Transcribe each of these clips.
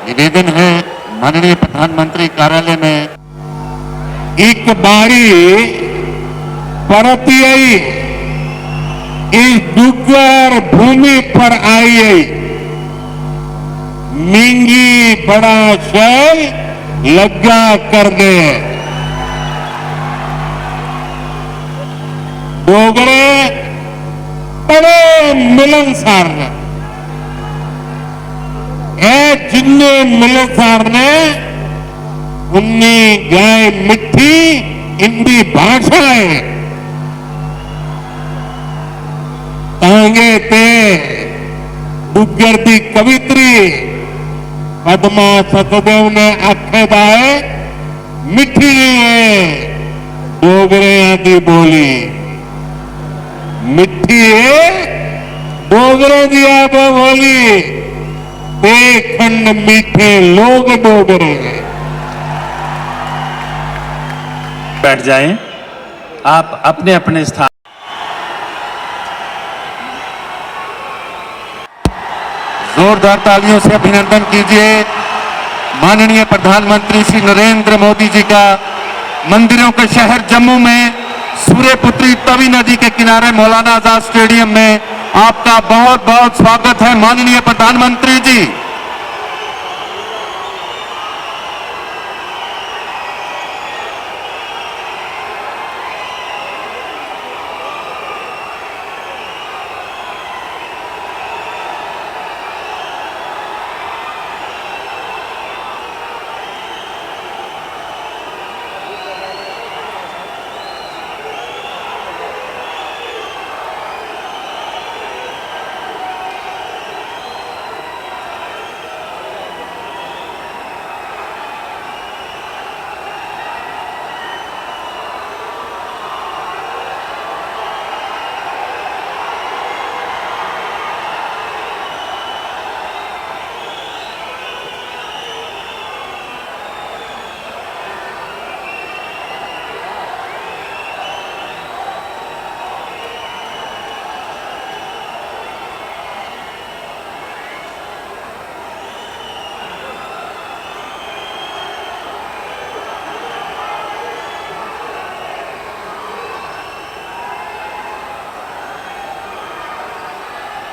निवेदन है माननीय प्रधानमंत्री कार्यालय में एक बारी परतियई इस दुर्गर भूमि पर आई मिंगी बड़ा शय लग्गा कर दे डोगरे बड़े मिलनसार ने जिन्ने मिलनसार ने उन्नी गाय मिट्टी इंदी भाषा है तांगे ते डुग्गर दी कवित्री पद्मा सतदेव ने आखेदा है मिट्टी है डोगरिया दी बोली मिट्टी है डोगरे दी आप बोली खंड मीठे लोग डोगरे बैठ जाएं आप अपने अपने स्थान। जोरदार तालियों से अभिनंदन कीजिए माननीय प्रधानमंत्री श्री नरेंद्र मोदी जी का मंदिरों के शहर जम्मू में सूर्यपुत्री तवी नदी के किनारे मौलाना आजाद स्टेडियम में आपका बहुत बहुत स्वागत है माननीय प्रधानमंत्री जी।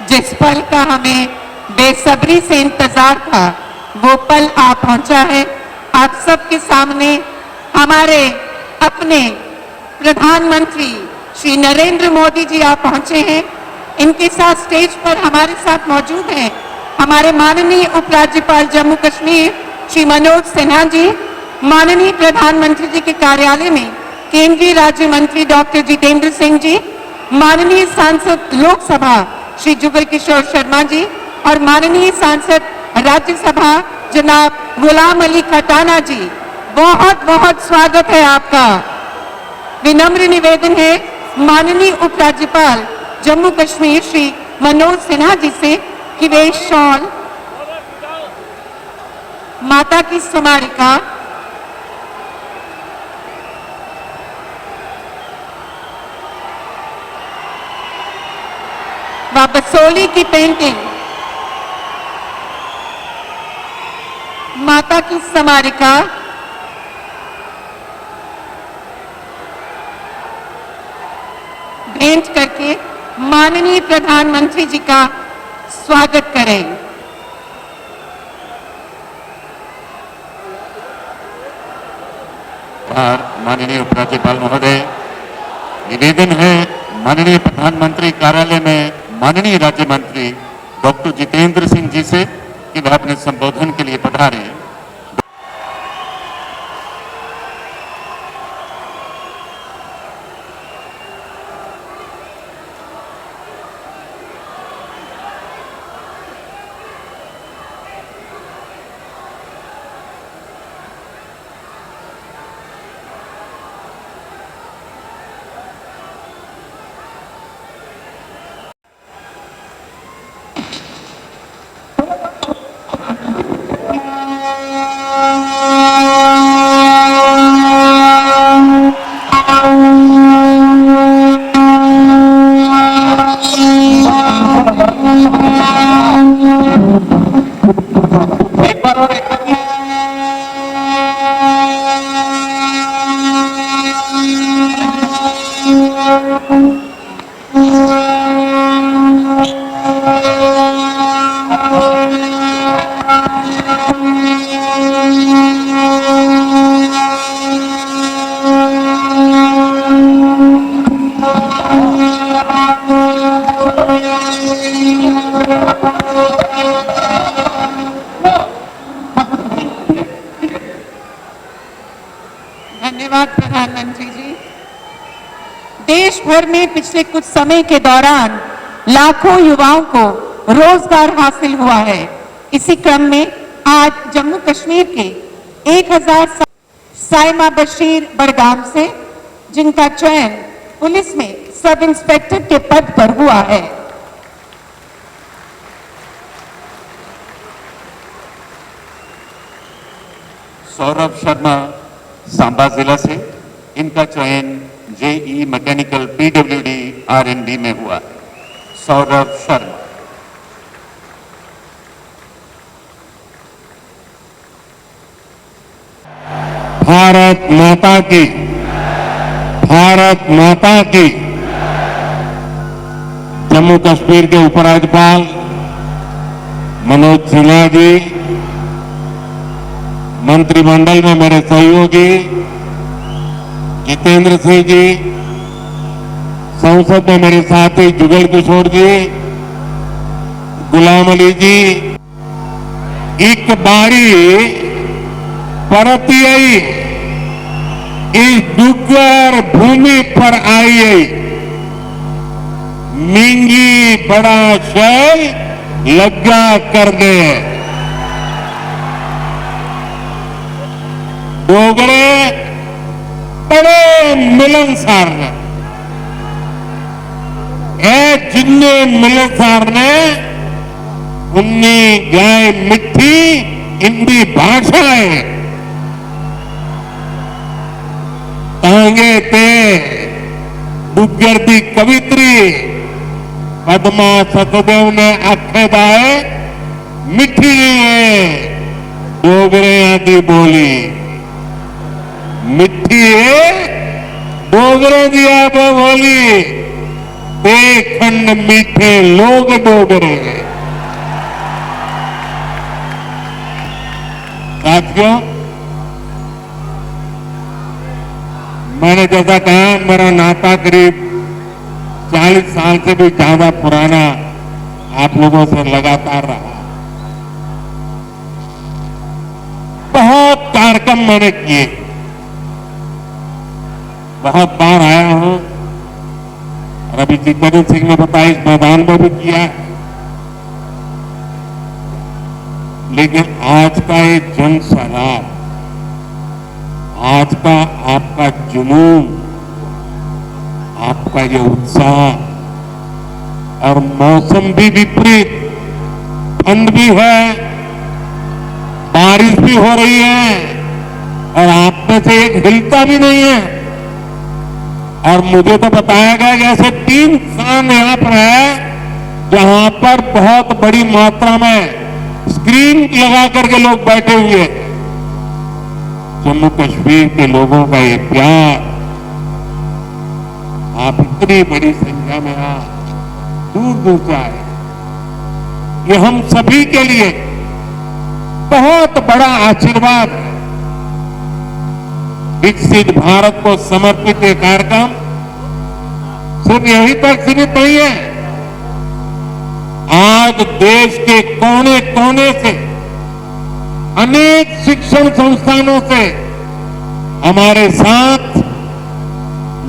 जिस पल का हमें बेसब्री से इंतजार था वो पल आ पहुंचा है। आप सबके सामने हमारे अपने प्रधानमंत्री श्री नरेंद्र मोदी जी आ पहुंचे हैं। इनके साथ स्टेज पर हमारे साथ मौजूद हैं हमारे माननीय उपराज्यपाल जम्मू कश्मीर श्री मनोज सिन्हा जी, माननीय प्रधानमंत्री जी के कार्यालय में केंद्रीय राज्य मंत्री डॉक्टर जितेंद्र सिंह जी, माननीय सांसद लोकसभा श्री जुगल किशोर शर्मा जी और माननीय सांसद राज्यसभा जनाब गुलाम अली खटाना जी, बहुत बहुत स्वागत है आपका। विनम्र निवेदन है माननीय उपराज्यपाल जम्मू कश्मीर श्री मनोज सिन्हा जी से कि वे शॉल माता की स्मारिका व बसोली की पेंटिंग माता की स्मारिका भेंट करके माननीय प्रधानमंत्री जी का स्वागत करें। माननीय उपराज्यपाल महोदय, निवेदन है माननीय प्रधानमंत्री कार्यालय में माननीय राज्य मंत्री डॉक्टर जितेंद्र सिंह जी से कि वह अपने संबोधन के लिए पधारे। धन्यवाद प्रधानमंत्री जी। देश भर में पिछले कुछ समय के दौरान लाखों युवाओं को रोजगार हासिल हुआ है। इसी क्रम में आज जम्मू कश्मीर के 1000 साइमा बशीर बड़गाम से, जिनका चयन पुलिस में सब इंस्पेक्टर के पद पर हुआ है। सौरभ शर्मा सांबा जिला से, इनका चयन जेई मैकेनिकल पीडब्ल्यूडी आरएनडी में हुआ। सौरभ शर्मा। भारत माता की, भारत माता की। जम्मू कश्मीर के उपराज्यपाल मनोज सिन्हा जी, मंत्रिमंडल में मेरे सहयोगी जितेंद्र सिंह जी, संसद में मेरे साथी जुगल किशोर जी, गुलाम अली जी, एक बारी परतियई इस दुर्गर भूमि पर आई मिंगी बड़ा शैल लग्गा कर दे। डोगरे बड़े मिलनसार ने, ए जिन्ने मिलनसार ने उन्नी गाय मिट्टी हिंदी भाषा है तांगे ते डुग्गर दी कवित्री पद्मा सतदेव ने आखे दाए मिठी है डोगरे दी बोली मिठी है डोगरे दी आप बोली ते खंड मीठे लोग डोगरे। साथियों, मैंने जैसा कहा मेरा नाता करीब 40 साल से भी ज्यादा पुराना आप लोगों से लगातार रहा। बहुत कार्यक्रम मैंने किए, बहुत बार आया हूं और अभी जितेंद्र सिंह ने बताया इस मैदान में भी किया है। लेकिन आज का ये जन सैलाब, आज का आपका जुनून, आपका ये उत्साह, और मौसम भी विपरीत, ठंड भी है, बारिश भी हो रही है और आप में से एक हिलता भी नहीं है। और मुझे तो बताया गया कि ऐसे 3 स्थान यहां पर है जहां पर बहुत बड़ी मात्रा में स्क्रीन लगा करके लोग बैठे हुए हैं। जम्मू कश्मीर के लोगों का ये प्यार, आप इतनी बड़ी संख्या में दूर दूर से आए, ये हम सभी के लिए बहुत बड़ा आशीर्वाद है। विकसित भारत को समर्पित ये कार्यक्रम सिर्फ यहीं तक सीमित नहीं है। आज देश के कोने कोने से, अनेक शिक्षण संस्थानों से हमारे साथ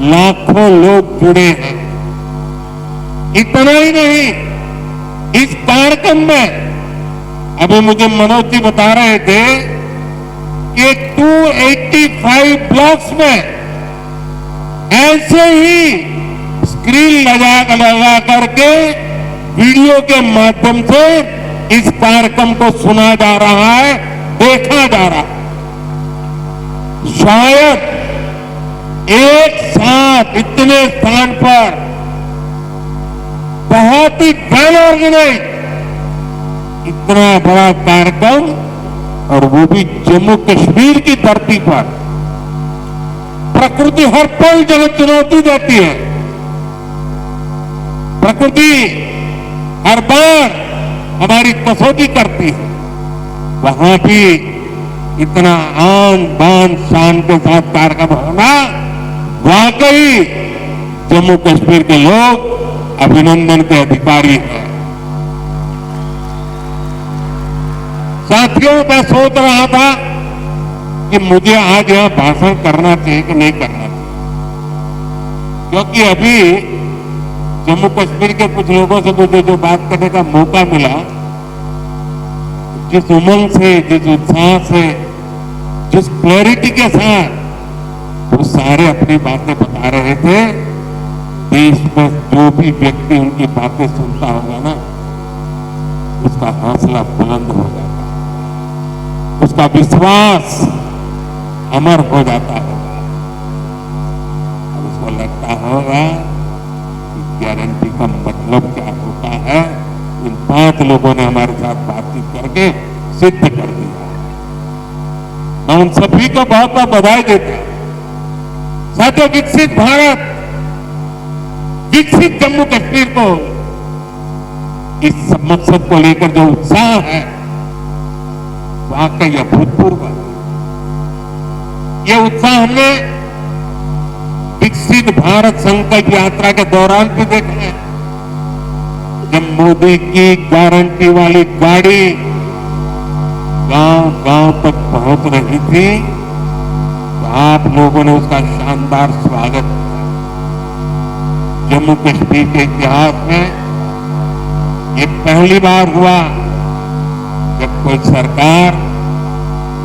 लाखों लोग जुड़े हैं। इतना ही नहीं, इस कार्यक्रम में अभी मुझे मनोज जी बता रहे थे कि 285 ब्लॉक्स में ऐसे ही स्क्रीन लगा करके वीडियो के माध्यम से इस कार्यक्रम को सुना जा रहा है, देखा जा रहा है। शायद एक साथ इतने स्थान पर बहुत ही वेल ऑर्गेनाइज इतना बड़ा कार्यक्रम, और वो भी जम्मू कश्मीर की धरती पर। प्रकृति हर पल जगह चुनौती देती है, प्रकृति हर बार हमारी कसौटी करती है। वहां भी इतना आन बान शान के साथ कार्यक्रम होना, वाकई जम्मू कश्मीर के लोग अभिनंदन के अधिकारी हैं। साथियों, मैं सोच रहा था कि मुझे आज यहां भाषण करना चाहिए कि नहीं करना चाहिए, क्योंकि अभी जम्मू कश्मीर के कुछ लोगों से मुझे जो बात करने का मौका मिला, जिस उमंग से, जिस उत्साह से, जिस क्लैरिटी के साथ वो सारे अपनी बातें बता रहे थे, देश में जो भी व्यक्ति उनकी बातें सुनता होगा ना, उसका हौसला बुलंद हो जाता है, उसका विश्वास अमर हो जाता होगा, और उसको लगता होगा कि गारंटी का मतलब क्या होता है। इन 5 लोगों ने हमारे साथ बातचीत करके सिद्ध कर दिया। मैं उन सभी को बहुत बहुत बधाई देता हूं। साथियों, विकसित भारत, विकसित जम्मू कश्मीर को, इस मकसद को लेकर जो उत्साह है वाकई अभूतपूर्व है। यह उत्साह हमने विकसित भारत संकल्प यात्रा के दौरान भी देखा है। जब मोदी की गारंटी वाली गाड़ी गांव गांव तक पहुंच रही थी, तो आप लोगों ने उसका शानदार स्वागत किया। जम्मू कश्मीर के इतिहास में ये पहली बार हुआ जब कोई सरकार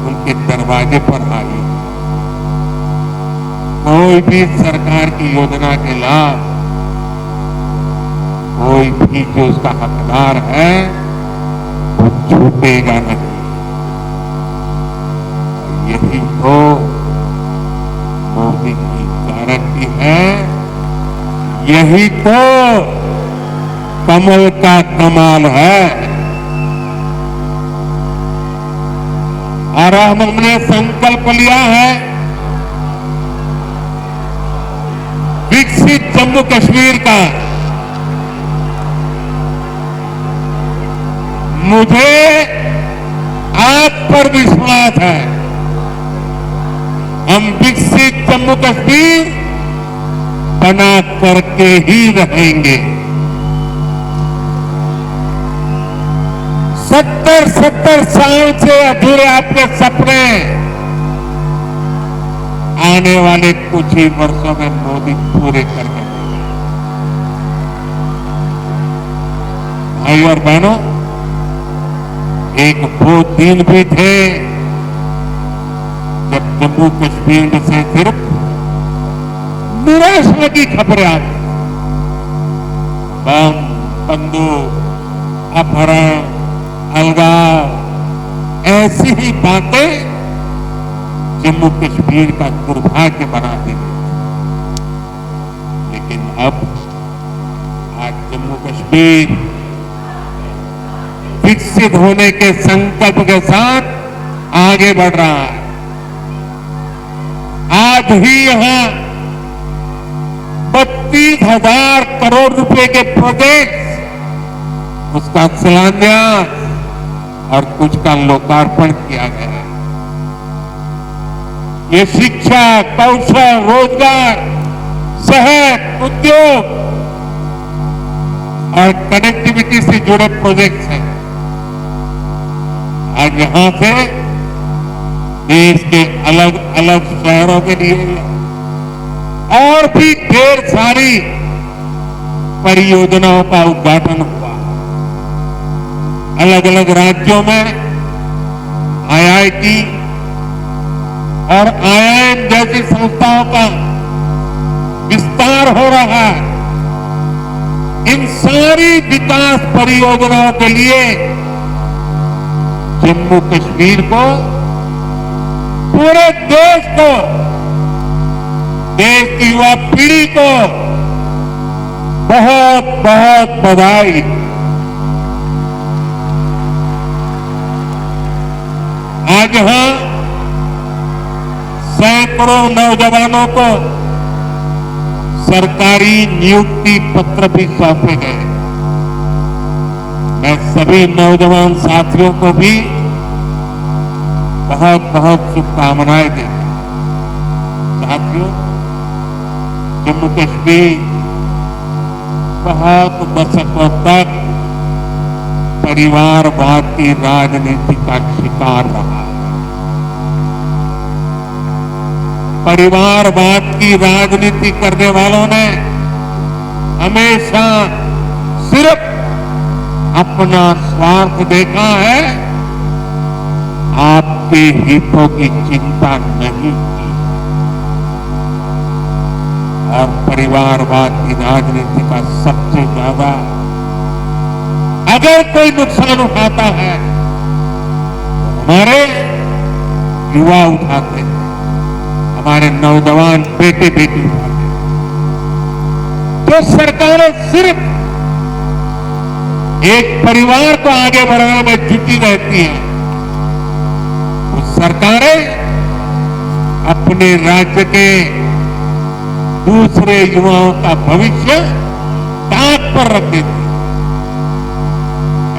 उनके दरवाजे पर आई। कोई भी सरकार की योजना के लाभ कोई भी जो उसका हकदार है वो छूटेगा नहीं। यही तो मोदी की गारंटी है, यही तो कमल का कमाल है। और हमने संकल्प लिया है विकसित जम्मू कश्मीर का। मुझे आप पर विश्वास है, हम विकसित जम्मू कश्मीर बना करके ही रहेंगे। 70 साल से अधूरे आपके सपने आने वाले कुछ ही वर्षों में मोदी पूरे करके देगा। भाई और बहनों, एक वो दिन भी थे जब जम्मू कश्मीर से सिर्फ निराशा की खबरें आती, बम, बंदूक, अपहरण, अलगाव, ऐसी ही बातें जम्मू कश्मीर का दुर्भाग्य बना दी गई। लेकिन अब आज जम्मू कश्मीर विकसित होने के संकल्प के साथ आगे बढ़ रहा है। आज ही यहां 32,000 करोड़ रुपए के प्रोजेक्ट, उसका शिलान्यास और कुछ का लोकार्पण किया गया है। ये शिक्षा, कौशल, रोजगार, सेहत, उद्योग और कनेक्टिविटी से जुड़े प्रोजेक्ट्स हैं। आज यहां से देश के अलग अलग शहरों के लिए और भी ढेर सारी परियोजनाओं का उद्घाटन हुआ। अलग अलग राज्यों में IIT और IIM जैसी संस्थाओं का विस्तार हो रहा है। इन सारी विकास परियोजनाओं के लिए जम्मू कश्मीर को, पूरे देश को, देश की युवा पीढ़ी को बहुत बहुत बधाई। आज यहां सैकड़ों नौजवानों को सरकारी नियुक्ति पत्र भी सौंपे गए। मैं सभी नौजवान साथियों को भी बहुत बहुत शुभकामनाएं देता हूं। साथियों, जम्मू कश्मीर बहुत दशकों तक परिवारवाद की राजनीति का शिकार रहा है। परिवारवाद की राजनीति करने वालों ने हमेशा सिर्फ अपना स्वार्थ देखा है, आपके हितों की चिंता नहीं की। और परिवारवाद की राजनीति का सबसे ज्यादा अगर कोई नुकसान उठाता है तो हमारे युवा उठाते हैं, हमारे नौजवान बेटे बेटी उठाते हैं। तो सरकारें सिर्फ एक परिवार को आगे बढ़ाने में जुटी रहती हैं, वो सरकारें अपने राज्य के दूसरे युवाओं का भविष्य ताक पर रख देती हैं।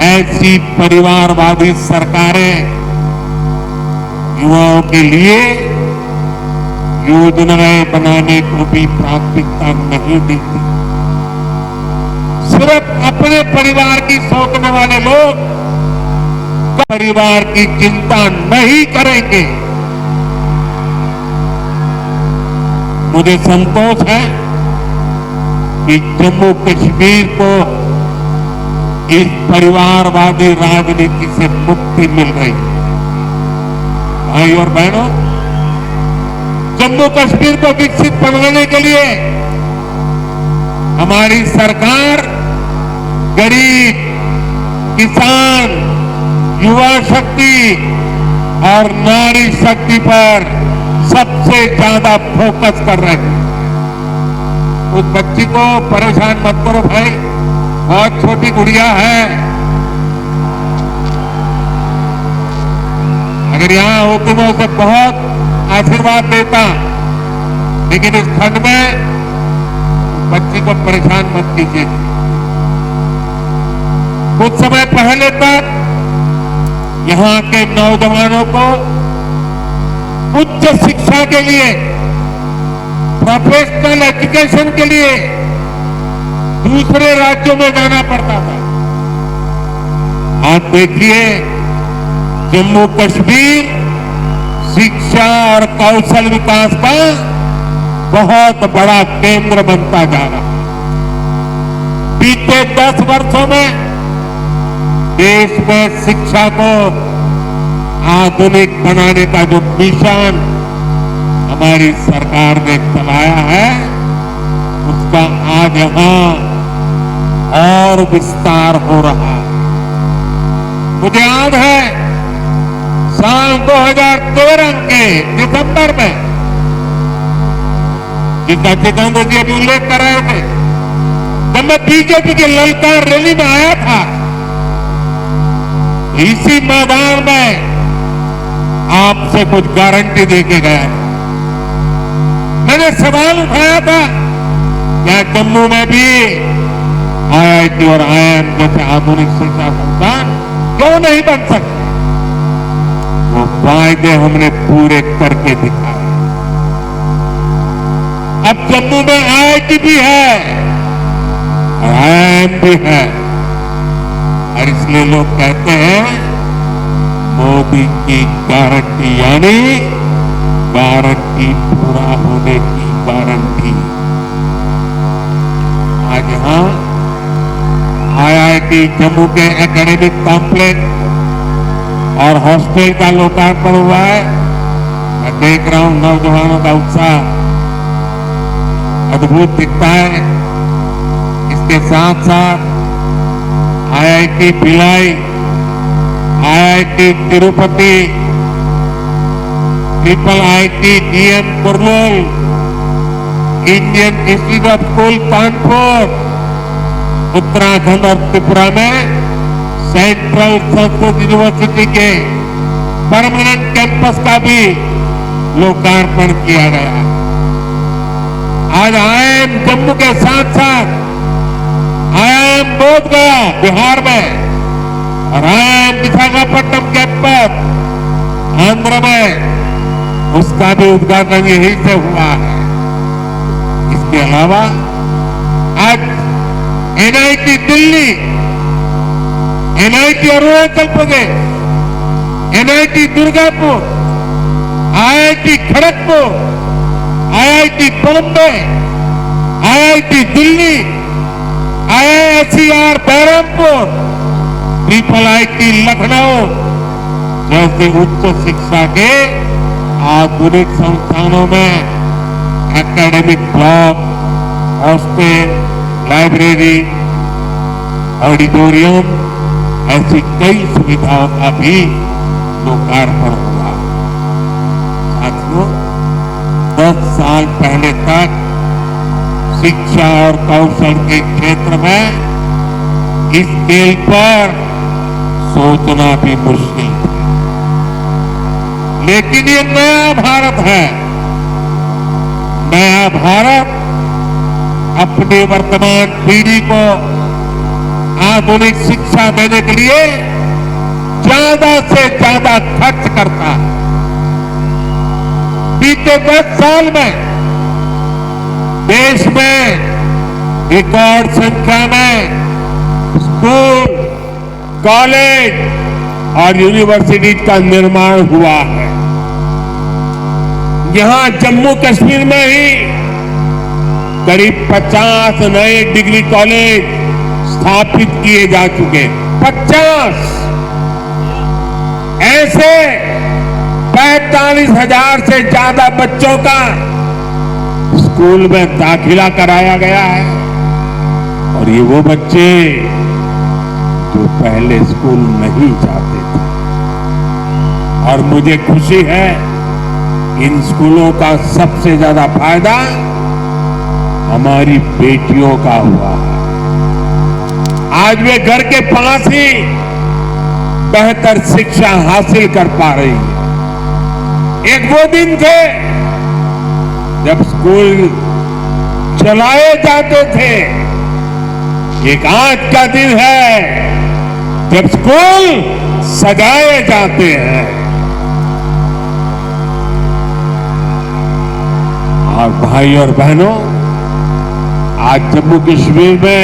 ऐसी परिवारवादी सरकारें युवाओं के लिए योजनाएं बनाने को भी प्राथमिकता नहीं देती। सिर्फ अपने परिवार की सोचने वाले लोग परिवार की चिंता नहीं करेंगे। मुझे संतोष है कि जम्मू कश्मीर को इस परिवारवादी राजनीति से मुक्ति मिल रही है। भाई और बहनों, जम्मू कश्मीर को विकसित बनाने के लिए हमारी सरकार गरीब, किसान, युवा शक्ति और नारी शक्ति पर सबसे ज्यादा फोकस कर रहे हैं। उस बच्ची को परेशान मत करो भाई, बहुत छोटी गुड़िया है। अगर यहां होती मैं उसे बहुत आशीर्वाद देता, लेकिन इस ठंड में बच्ची को परेशान मत कीजिए। कुछ समय पहले तक यहां के नौजवानों को उच्च शिक्षा के लिए, प्रोफेशनल एजुकेशन के लिए दूसरे राज्यों में जाना पड़ता था। आज देखिए जम्मू कश्मीर शिक्षा और कौशल विकास का बहुत बड़ा केंद्र बनता जा रहा है। बीते 10 वर्षों में देश में शिक्षा को आधुनिक बनाने का जो मिशन हमारी सरकार ने चलाया है, उसका आज यहां और विस्तार हो रहा है। मुझे याद है साल 2013 के दिसंबर में, जिसका जितेंद्र जी अभी उल्लेख कर रहे थे, जब मैं बीजेपी की ललकार रैली में आया था, इसी मैदान में आपसे कुछ गारंटी देके गया। मैंने सवाल उठाया था, क्या जम्मू में भी आईआईटी और आईआईएम जैसे आधुनिक शिक्षा संस्थान क्यों नहीं बन सकते? वो वायदे हमने पूरे करके दिखाए। अब जम्मू में आईआईटी भी है और आईआईएम भी है, और इसलिए लोग कहते हैं मोदी की गारंटी, यानी गारंटी पूरा होने की गारंटी। आज यहां आईआईटी जम्मू के एकेडमिक कॉम्प्लेक्स और हॉस्टल का लोकार्पण हुआ है। मैं देख रहा हूं नौजवानों का उत्साह अद्भुत दिखता है। इसके साथ साथ IIT Bhilai, IIT Tirupati, triple IT DM Kurnool, Indian institute of school Kanpur, Uttarakhand और त्रिपुरा में सेंट्रल संस्कृत यूनिवर्सिटी के परमानेंट कैंपस का भी लोकार्पण किया गया। आज आईआईएम जम्मू के साथ साथ आईआईएम बोध गया बिहार में और आईआईएम विशाखापट्टनम कैंपस आंध्र में, उसका भी उद्घाटन यहीं से हुआ है। इसके अलावा आज NIT Delhi, NIT Arunachal Pradesh, NIT Durgapur, IIT Kharagpur IIT Bombay, IIT Delhi, IISER Berhampur, IIT Lucknow जैसे उच्च शिक्षा के आधुनिक संस्थानों में academic block, hostel, library, auditorium ऐसी कई सुविधाओं का भी लोकार्पण हुआ। साथियों, 10 साल पहले तक शिक्षा और कौशल के क्षेत्र में इस स्केल पर सोचना भी मुश्किल था। लेकिन ये नया भारत है। नया भारत अपनी वर्तमान पीढ़ी को आधुनिक शिक्षा देने के लिए ज्यादा से ज्यादा खर्च करता है। बीते 10 साल में देश में रिकॉर्ड संख्या में स्कूल, कॉलेज और यूनिवर्सिटी का निर्माण हुआ है। यहां जम्मू कश्मीर में ही करीब 50 नए डिग्री कॉलेज स्थापित किए जा चुके। 50 ऐसे 45,000 से ज्यादा बच्चों का स्कूल में दाखिला कराया गया है। और ये वो बच्चे जो पहले स्कूल नहीं जाते थे। और मुझे खुशी है, इन स्कूलों का सबसे ज्यादा फायदा हमारी बेटियों का हुआ है। आज वे घर के पास ही बेहतर शिक्षा हासिल कर पा रही है। एक वो दिन थे जब स्कूल चलाए जाते थे, एक आज का दिन है जब स्कूल सजाए जाते हैं। और भाई और बहनों, आज जम्मू कश्मीर में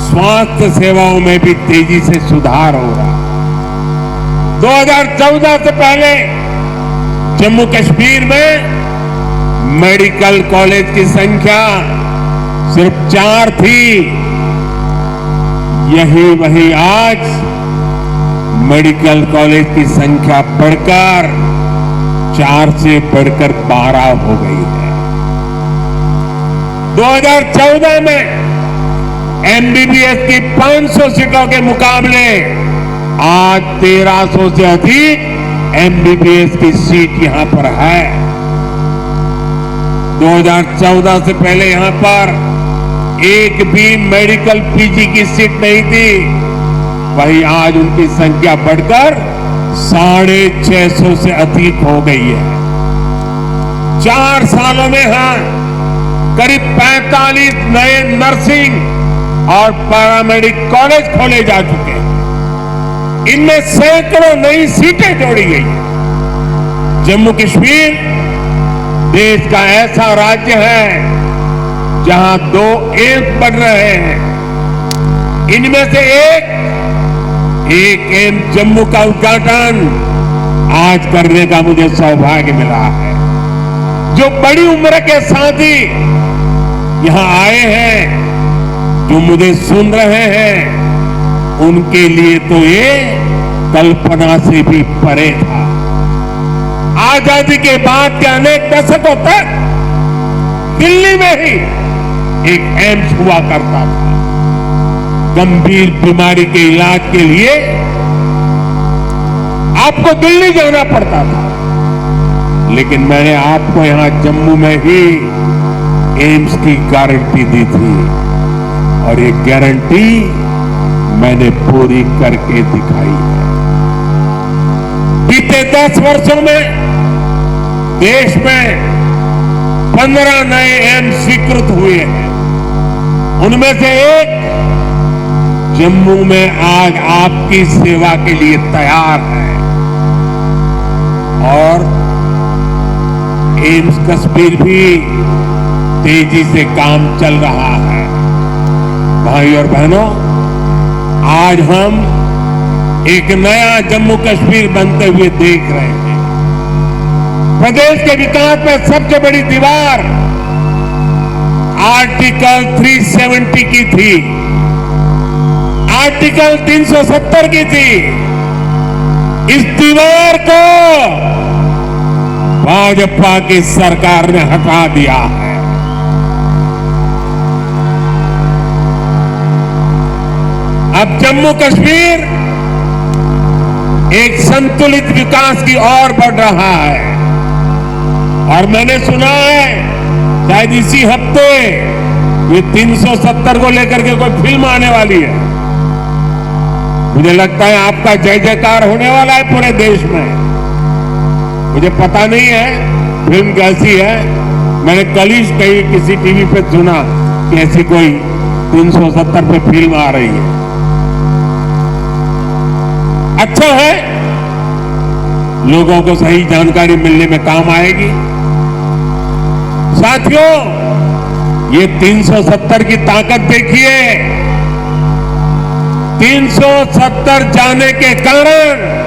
स्वास्थ्य सेवाओं में भी तेजी से सुधार हो रहा है। 2014 से पहले जम्मू कश्मीर में मेडिकल कॉलेज की संख्या सिर्फ 4 थी। वही आज मेडिकल कॉलेज की संख्या बढ़कर 4 से बढ़कर 12 हो गई है। 2014 में MBBS की 500 सीटों के मुकाबले आज 1300 से अधिक MBBS की सीट यहां पर है। 2014 से पहले यहां पर एक भी मेडिकल PG की सीट नहीं थी। वही आज उनकी संख्या बढ़कर 650 से अधिक हो गई है। 4 सालों में करीब 45 नए नर्सिंग और पैरामेडिक कॉलेज खोले जा चुके हैं। इनमें सैकड़ों नई सीटें जोड़ी गई। जम्मू कश्मीर देश का ऐसा राज्य है जहां 2 एम्स बन रहे हैं। इनमें से एक एम्स जम्मू का उद्घाटन आज करने का मुझे सौभाग्य मिला है। जो बड़ी उम्र के साथी यहां आए हैं, जो मुझे सुन रहे हैं, उनके लिए तो ये कल्पना से भी परे था। आजादी के बाद के अनेक दशकों तक दिल्ली में ही एक एम्स हुआ करता था। गंभीर बीमारी के इलाज के लिए आपको दिल्ली जाना पड़ता था। लेकिन मैंने आपको यहां जम्मू में ही एम्स की गारंटी दी थी और ये गारंटी मैंने पूरी करके दिखाई है। बीते 10 वर्षों में देश में 15 नए एम्स स्वीकृत हुए हैं। उनमें से एक जम्मू में आज आपकी सेवा के लिए तैयार है। और एम्स कश्मीर भी तेजी से काम चल रहा है। भाई और बहनों, आज हम एक नया जम्मू कश्मीर बनते हुए देख रहे हैं। प्रदेश के विकास में सबसे बड़ी दीवार आर्टिकल 370 की थी, आर्टिकल 370 की थी। इस दीवार को भाजपा की सरकार ने हटा दिया है। अब जम्मू कश्मीर एक संतुलित विकास की ओर बढ़ रहा है। और मैंने सुना है शायद इसी हफ्ते ये 370 को लेकर के कोई फिल्म आने वाली है। मुझे लगता है आपका जय जयकार होने वाला है पूरे देश में। मुझे पता नहीं है फिल्म कैसी है, मैंने कल ही कहीं किसी टीवी पे सुना कि ऐसी कोई 370 पे फिल्म आ रही है। अच्छा है, लोगों को सही जानकारी मिलने में काम आएगी। साथियों, ये 370 की ताकत देखिए। 370 जाने के कारण